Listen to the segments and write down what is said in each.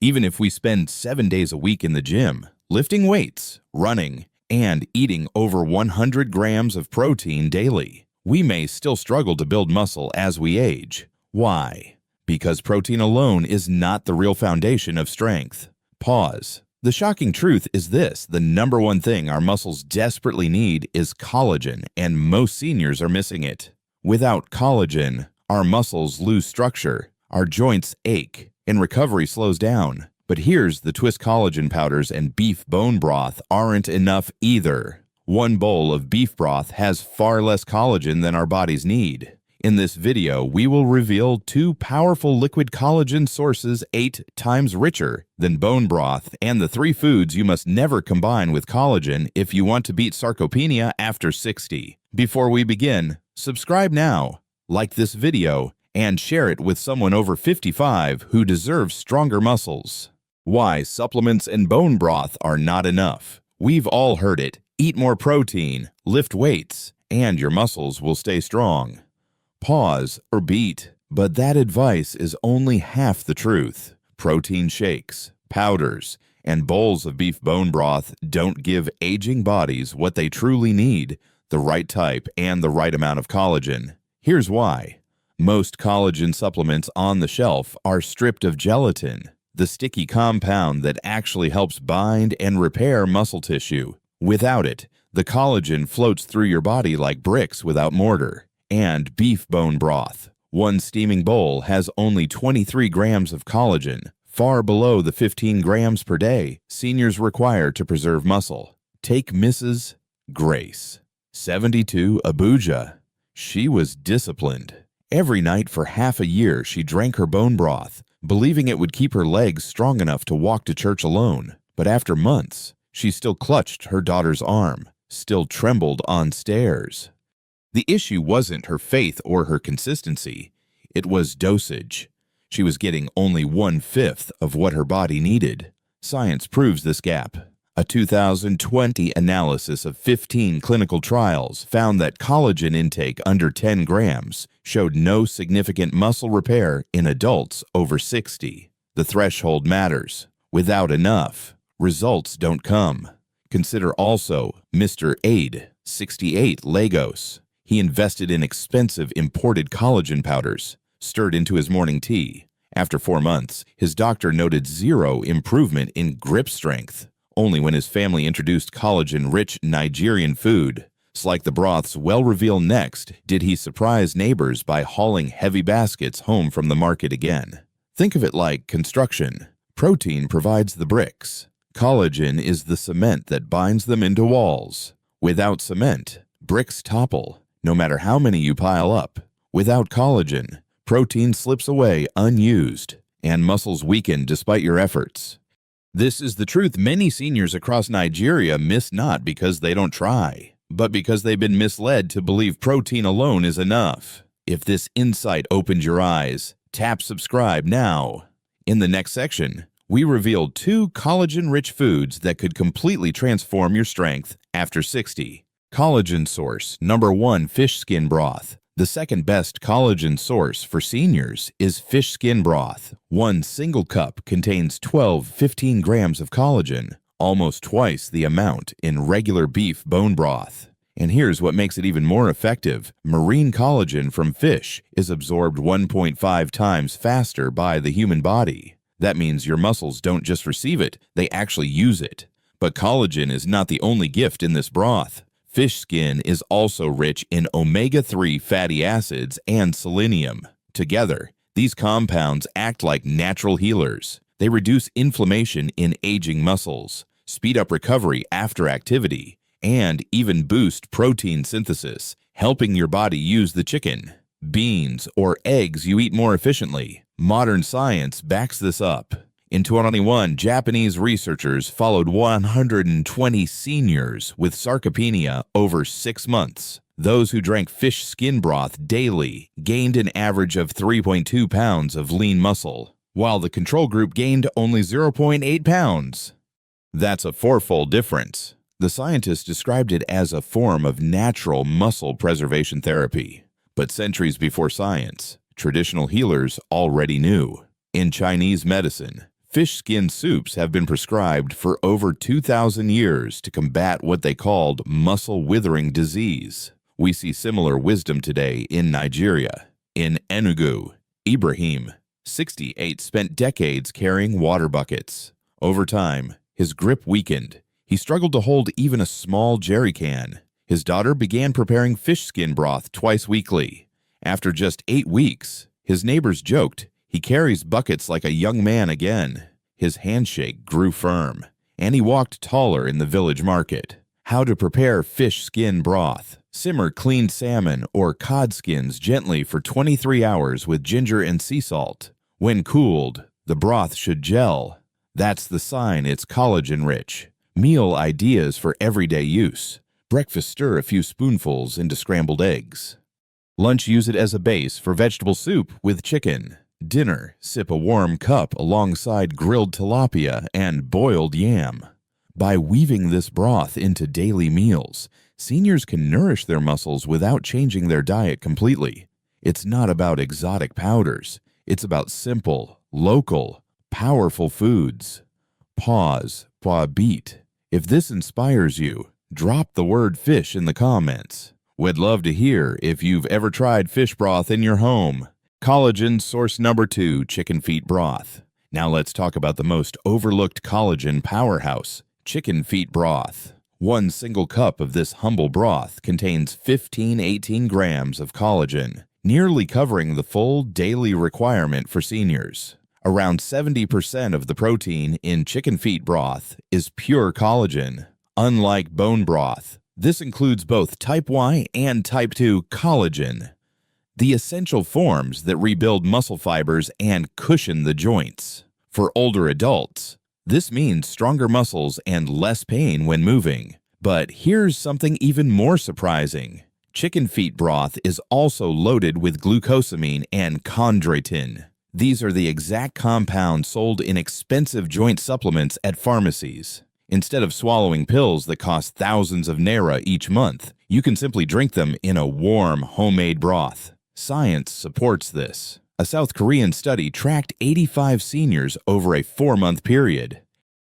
Even if we spend 7 days a week in the gym, lifting weights, running, and eating over 100 grams of protein daily, we may still struggle to build muscle as we age. Why? Because protein alone is not the real foundation of strength. Pause. The shocking truth is this: the number one thing our muscles desperately need is collagen, and most seniors are missing it. Without collagen, our muscles lose structure, our joints ache, and recovery slows down. But here's the twist: collagen powders and beef bone broth aren't enough either. One bowl of beef broth has far less collagen than our bodies need. In this video, we will reveal 2 powerful liquid collagen sources 8 times richer than bone broth, and the 3 foods you must never combine with collagen if you want to beat sarcopenia after 60. Before we begin, subscribe now, like this video, and share it with someone over 55 who deserves stronger muscles. Why supplements and bone broth are not enough. We've all heard it: eat more protein, lift weights, and your muscles will stay strong. Pause or beat. But that advice is only half the truth. Protein shakes, powders, and bowls of beef bone broth don't give aging bodies what they truly need: the right type and the right amount of collagen. Here's why. Most collagen supplements on the shelf are stripped of gelatin, the sticky compound that actually helps bind and repair muscle tissue. Without it, the collagen floats through your body like bricks without mortar. And beef bone broth, one steaming bowl, has only 23 grams of collagen, far below the 15 grams per day seniors require to preserve muscle. Take Mrs. Grace, 72, Abuja. She was disciplined. Every night for half a year she drank her bone broth, believing it would keep her legs strong enough to walk to church alone. But after months, she still clutched her daughter's arm, still trembled on stairs. The issue wasn't her faith or her consistency. It was dosage. She was getting only 1/5 of what her body needed. Science proves this gap. A 2020 analysis of 15 clinical trials found that collagen intake under 10 grams showed no significant muscle repair in adults over 60. The threshold matters. Without enough, results don't come. Consider also Mr. Aid, 68, Lagos. He invested in expensive imported collagen powders, stirred into his morning tea. After 4 months, his doctor noted 0 improvement in grip strength. Only when his family introduced collagen-rich Nigerian food, like the broths we'll reveal next, did he surprise neighbors by hauling heavy baskets home from the market again. Think of it like construction. Protein provides the bricks. Collagen is the cement that binds them into walls. Without cement, bricks topple, no matter how many you pile up. Without collagen, protein slips away unused, and muscles weaken despite your efforts. This is the truth many seniors across Nigeria miss, not because they don't try, but because they've been misled to believe protein alone is enough. If this insight opened your eyes, tap subscribe now. In the next section, we reveal 2 collagen-rich foods that could completely transform your strength after 60. Collagen source number 1: fish skin broth. The second best collagen source for seniors is fish skin broth. 1 single cup contains 15 grams of collagen, almost twice the amount in regular beef bone broth. And here's what makes it even more effective: marine collagen from fish is absorbed 1.5 times faster by the human body. That means your muscles don't just receive it, they actually use it. But collagen is not the only gift in this broth. Fish skin is also rich in omega-3 fatty acids and selenium. Together, these compounds act like natural healers. They reduce inflammation in aging muscles, speed up recovery after activity, and even boost protein synthesis, helping your body use the chicken, beans, or eggs you eat more efficiently. Modern science backs this up. In 2021, Japanese researchers followed 120 seniors with sarcopenia over 6 months. Those who drank fish skin broth daily gained an average of 3.2 pounds of lean muscle, while the control group gained only 0.8 pounds. That's a 4-fold difference. The scientists described it as a form of natural muscle preservation therapy. But centuries before science, traditional healers already knew. In Chinese medicine, Fish skin soups have been prescribed for over 2,000 years to combat what they called muscle withering disease. We see similar wisdom today in Nigeria. In Enugu, Ibrahim, 68, spent decades carrying water buckets. Over time, his grip weakened. He struggled to hold even a small jerry can. His daughter began preparing fish skin broth twice weekly. After just 8 weeks, his neighbors joked, "He carries buckets like a young man again." His handshake grew firm, and he walked taller in the village market. How to prepare fish skin broth. Simmer cleaned salmon or cod skins gently for 23 hours with ginger and sea salt. When cooled, the broth should gel. That's the sign it's collagen-rich. Meal ideas for everyday use. Breakfast, stir a few spoonfuls into scrambled eggs. Lunch, use it as a base for vegetable soup with chicken. Dinner, sip a warm cup alongside grilled tilapia and boiled yam. By weaving this broth into daily meals, seniors can nourish their muscles without changing their diet completely. It's not about exotic powders. It's about simple, local, powerful foods. Pause, beat. If this inspires you, drop the word fish in the comments. We'd love to hear if you've ever tried fish broth in your home. Collagen source number 2, chicken feet broth. Now let's talk about the most overlooked collagen powerhouse, chicken feet broth. 1 single cup of this humble broth contains 18 grams of collagen, nearly covering the full daily requirement for seniors. Around 70% of the protein in chicken feet broth is pure collagen. Unlike bone broth, this includes both type Y and type 2 collagen, the essential forms that rebuild muscle fibers and cushion the joints. For older adults, this means stronger muscles and less pain when moving. But here's something even more surprising. Chicken feet broth is also loaded with glucosamine and chondroitin. These are the exact compounds sold in expensive joint supplements at pharmacies. Instead of swallowing pills that cost thousands of naira each month, you can simply drink them in a warm, homemade broth. Science supports this. A South Korean study tracked 85 seniors over a 4-month period.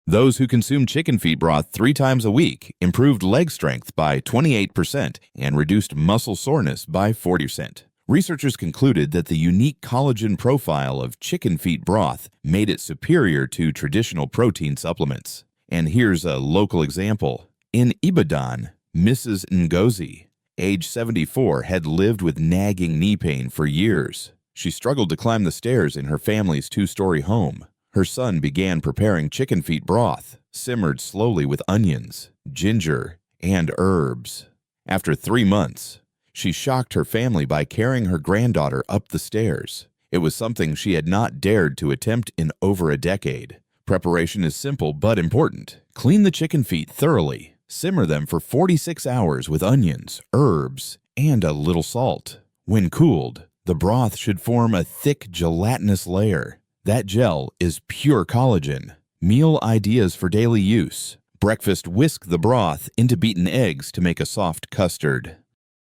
Those who consumed chicken feet broth 3 times a week improved leg strength by 28% and reduced muscle soreness by 40%. Researchers concluded that the unique collagen profile of chicken feet broth made it superior to traditional protein supplements. And here's a local example. In Ibadan, Mrs. Ngozi, age 74, had lived with nagging knee pain for years. She struggled to climb the stairs in her family's 2-story home. Her son began preparing chicken feet broth, simmered slowly with onions, ginger, and herbs. After 3 months, she shocked her family by carrying her granddaughter up the stairs. It was something she had not dared to attempt in over a decade. Preparation is simple but important. Clean the chicken feet thoroughly. Simmer them for 46 hours with onions, herbs, and a little salt. When cooled, the broth should form a thick gelatinous layer. That gel is pure collagen. Meal ideas for daily use. Breakfast, whisk the broth into beaten eggs to make a soft custard.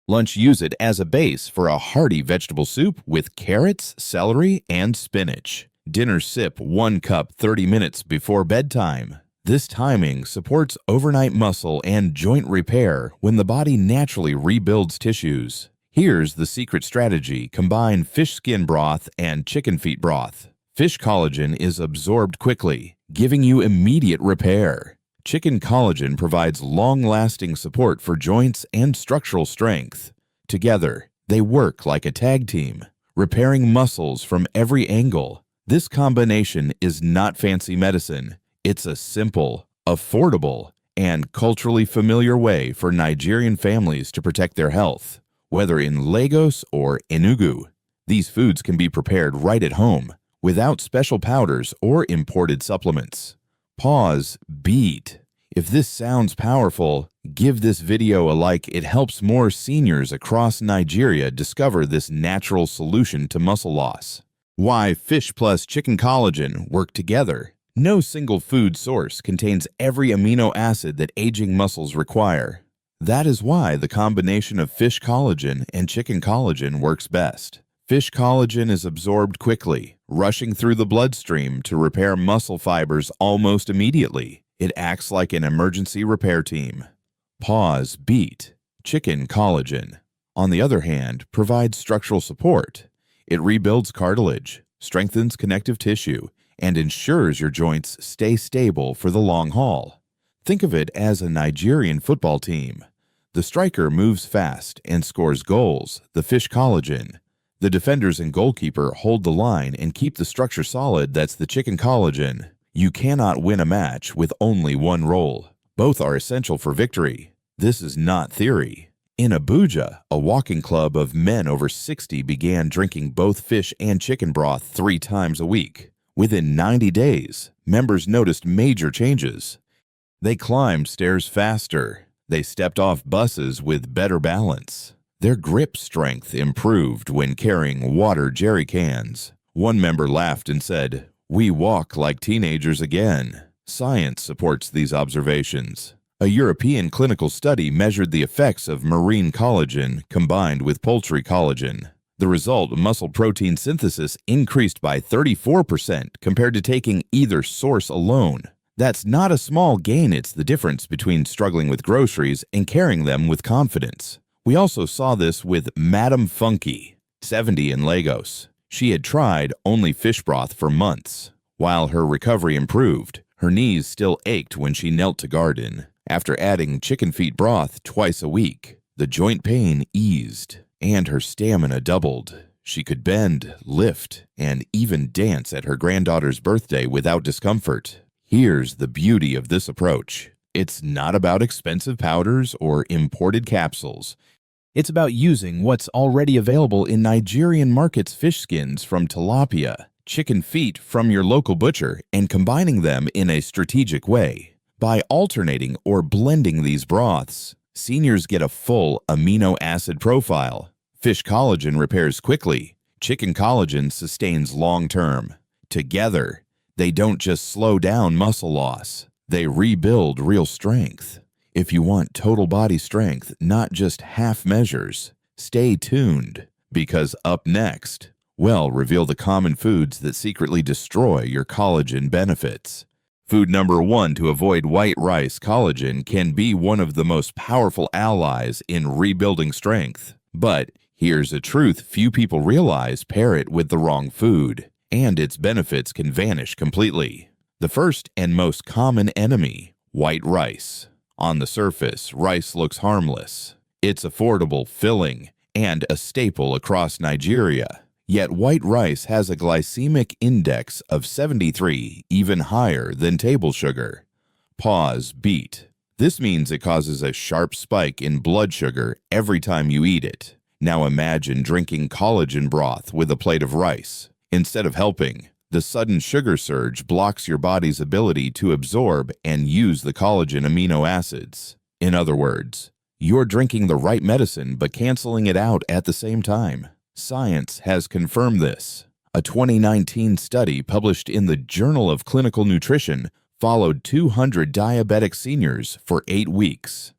Lunch, use it as a base for a hearty vegetable soup with carrots, celery, and spinach. Dinner, sip 1 cup 30 minutes before bedtime. This timing supports overnight muscle and joint repair when the body naturally rebuilds tissues. Here's the secret strategy. Combine fish skin broth and chicken feet broth. Fish collagen is absorbed quickly, giving you immediate repair. Chicken collagen provides long-lasting support for joints and structural strength. Together, they work like a tag team, repairing muscles from every angle. This combination is not fancy medicine. It's a simple, affordable, and culturally familiar way for Nigerian families to protect their health. Whether in Lagos or Enugu, these foods can be prepared right at home, without special powders or imported supplements. Pause, beat. If this sounds powerful, give this video a like. It helps more seniors across Nigeria discover this natural solution to muscle loss. Why fish plus chicken collagen work together. No single food source contains every amino acid that aging muscles require. That is why the combination of fish collagen and chicken collagen works best. Fish collagen is absorbed quickly, rushing through the bloodstream to repair muscle fibers almost immediately. It acts like an emergency repair team. Pause, beet, chicken collagen, on the other hand, provides structural support. It rebuilds cartilage, strengthens connective tissue, and ensures your joints stay stable for the long haul. Think of it as a Nigerian football team. The striker moves fast and scores goals, the fish collagen. The defenders and goalkeeper hold the line and keep the structure solid, that's the chicken collagen. You cannot win a match with only one role. Both are essential for victory. This is not theory. In Abuja, a walking club of men over 60 began drinking both fish and chicken broth 3 times a week. Within 90 days, members noticed major changes. They climbed stairs faster. They stepped off buses with better balance. Their grip strength improved when carrying water jerry cans. One member laughed and said, "We walk like teenagers again." Science supports these observations. A European clinical study measured the effects of marine collagen combined with poultry collagen. The result, muscle protein synthesis increased by 34% compared to taking either source alone. That's not a small gain. It's the difference between struggling with groceries and carrying them with confidence. We also saw this with Madam Funky, 70 in Lagos. She had tried only fish broth for months. While her recovery improved, her knees still ached when she knelt to garden. After adding chicken feet broth twice a week, the joint pain eased and her stamina doubled. She could bend, lift, and even dance at her granddaughter's birthday without discomfort. Here's the beauty of this approach. It's not about expensive powders or imported capsules. It's about using what's already available in Nigerian markets: fish skins from tilapia, chicken feet from your local butcher, and combining them in a strategic way. By alternating or blending these broths, seniors get a full amino acid profile. Fish collagen repairs quickly. Chicken collagen sustains long-term. Together, they don't just slow down muscle loss. They rebuild real strength. If you want total body strength, not just half measures, stay tuned, because up next, we'll reveal the common foods that secretly destroy your collagen benefits. Food number 1 to avoid: white rice. Collagen can be one of the most powerful allies in rebuilding strength. But here's a truth few people realize: pair it with the wrong food, and its benefits can vanish completely. The first and most common enemy: white rice. On the surface, rice looks harmless. It's affordable, filling, and a staple across Nigeria. Yet white rice has a glycemic index of 73, even higher than table sugar. Pause, beet. This means it causes a sharp spike in blood sugar every time you eat it. Now imagine drinking collagen broth with a plate of rice. Instead of helping, the sudden sugar surge blocks your body's ability to absorb and use the collagen amino acids. In other words, you're drinking the right medicine but canceling it out at the same time. Science has confirmed this. A 2019 study published in the Journal of Clinical Nutrition followed 200 diabetic seniors for 8 weeks.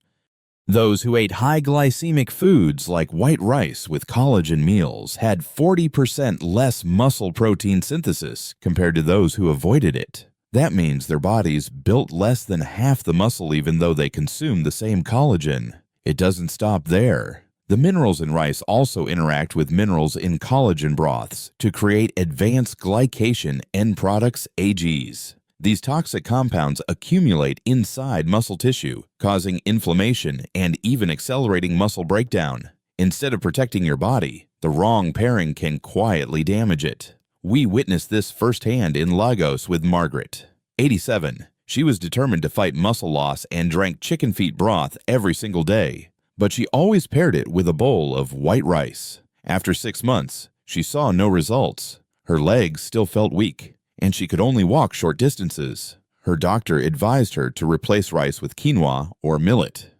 Those who ate high glycemic foods like white rice with collagen meals had 40% less muscle protein synthesis compared to those who avoided it. That means their bodies built less than half the muscle even though they consumed the same collagen. It doesn't stop there. The minerals in rice also interact with minerals in collagen broths to create advanced glycation end products, AGs. These toxic compounds accumulate inside muscle tissue, causing inflammation and even accelerating muscle breakdown. Instead of protecting your body, the wrong pairing can quietly damage it. We witnessed this firsthand in Lagos with Margaret, 87. She was determined to fight muscle loss and drank chicken feet broth every single day. But she always paired it with a bowl of white rice. After 6 months, she saw no results. Her legs still felt weak, and she could only walk short distances. Her doctor advised her to replace rice with quinoa or millet.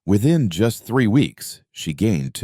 Within just 3 weeks, she gained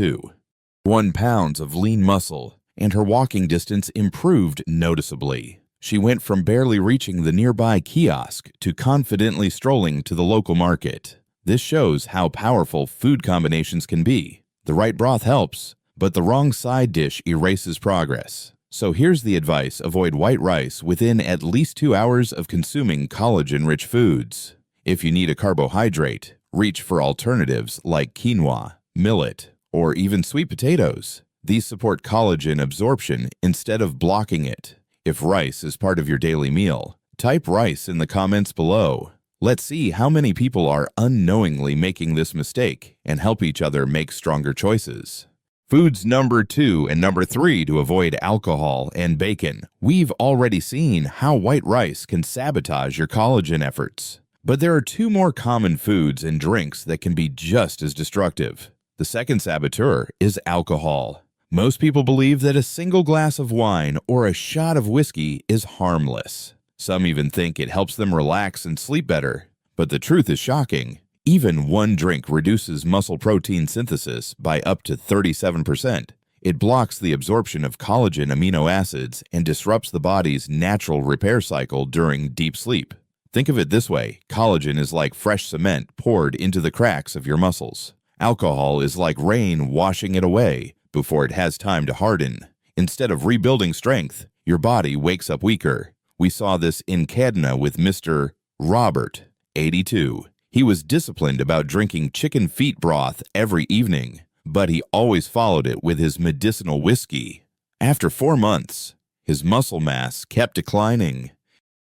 1 pound of lean muscle, and her walking distance improved noticeably. She went from barely reaching the nearby kiosk to confidently strolling to the local market. This shows how powerful food combinations can be. The right broth helps, but the wrong side dish erases progress. So here's the advice: avoid white rice within at least 2 hours of consuming collagen-rich foods. If you need a carbohydrate, reach for alternatives like quinoa, millet, or even sweet potatoes. These support collagen absorption instead of blocking it. If rice is part of your daily meal, type rice in the comments below. Let's see how many people are unknowingly making this mistake and help each other make stronger choices. Foods number 2 and number 3 to avoid: alcohol and bacon. We've already seen how white rice can sabotage your collagen efforts. But there are 2 more common foods and drinks that can be just as destructive. The second saboteur is alcohol. Most people believe that a single glass of wine or a shot of whiskey is harmless. Some even think it helps them relax and sleep better. But the truth is shocking. Even one drink reduces muscle protein synthesis by up to 37%. It blocks the absorption of collagen amino acids and disrupts the body's natural repair cycle during deep sleep. Think of it this way: collagen is like fresh cement poured into the cracks of your muscles. Alcohol is like rain washing it away before it has time to harden. Instead of rebuilding strength, your body wakes up weaker. We saw this in Cadena with Mr. Robert, 82. He was disciplined about drinking chicken feet broth every evening, but he always followed it with his medicinal whiskey. After 4 months, his muscle mass kept declining.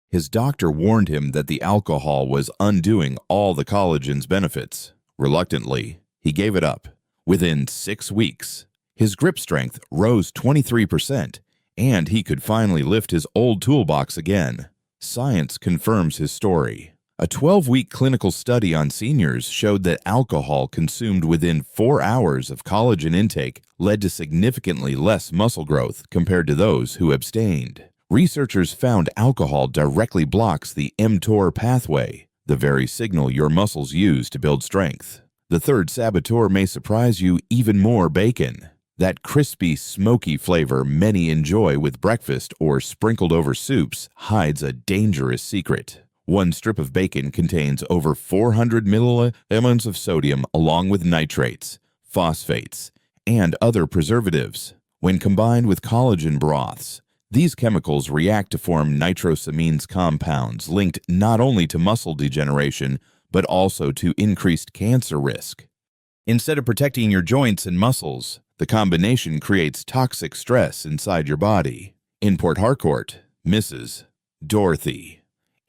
His doctor warned him that the alcohol was undoing all the collagen's benefits. Reluctantly, he gave it up. Within 6 weeks, his grip strength rose 23%, and he could finally lift his old toolbox again. Science confirms his story. A 12-week clinical study on seniors showed that alcohol consumed within 4 hours of collagen intake led to significantly less muscle growth compared to those who abstained. Researchers found alcohol directly blocks the mTOR pathway, the very signal your muscles use to build strength. The third saboteur may surprise you even more: bacon. That crispy, smoky flavor many enjoy with breakfast or sprinkled over soups hides a dangerous secret. One strip of bacon contains over 400 milligrams of sodium along with nitrates, phosphates, and other preservatives. When combined with collagen broths, these chemicals react to form nitrosamines compounds linked not only to muscle degeneration, but also to increased cancer risk. Instead of protecting your joints and muscles, the combination creates toxic stress inside your body. In Port Harcourt, Mrs. Dorothy,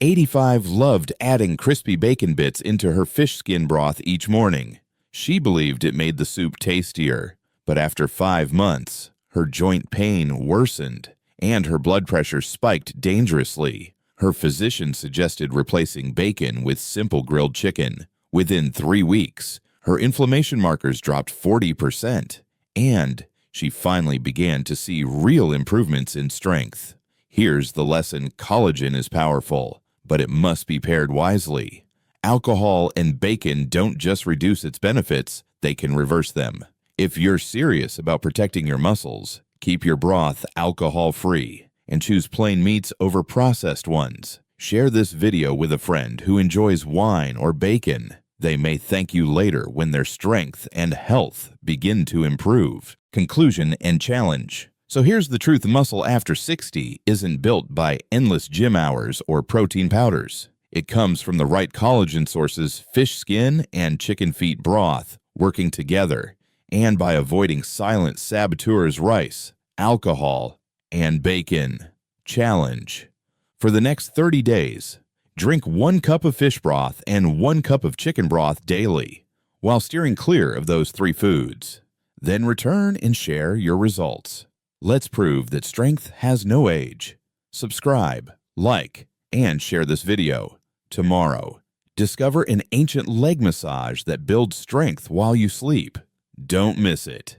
85, loved adding crispy bacon bits into her fish skin broth each morning. She believed it made the soup tastier, but after 5 months, her joint pain worsened and her blood pressure spiked dangerously. Her physician suggested replacing bacon with simple grilled chicken. Within 3 weeks, her inflammation markers dropped 40%, and she finally began to see real improvements in strength. Here's the lesson: collagen is powerful, but it must be paired wisely. Alcohol and bacon don't just reduce its benefits, they can reverse them. If you're serious about protecting your muscles, keep your broth alcohol-free and choose plain meats over processed ones. Share this video with a friend who enjoys wine or bacon. They may thank you later when their strength and health begin to improve. Conclusion and challenge. So here's the truth: muscle after 60 isn't built by endless gym hours or protein powders. It comes from the right collagen sources: fish skin and chicken feet broth working together, and by avoiding silent saboteurs: rice, alcohol, and bacon. Challenge. For the next 30 days, drink 1 cup of fish broth and 1 cup of chicken broth daily, while steering clear of those 3 foods. Then return and share your results. Let's prove that strength has no age. Subscribe, like, and share this video. Tomorrow, discover an ancient leg massage that builds strength while you sleep. Don't miss it.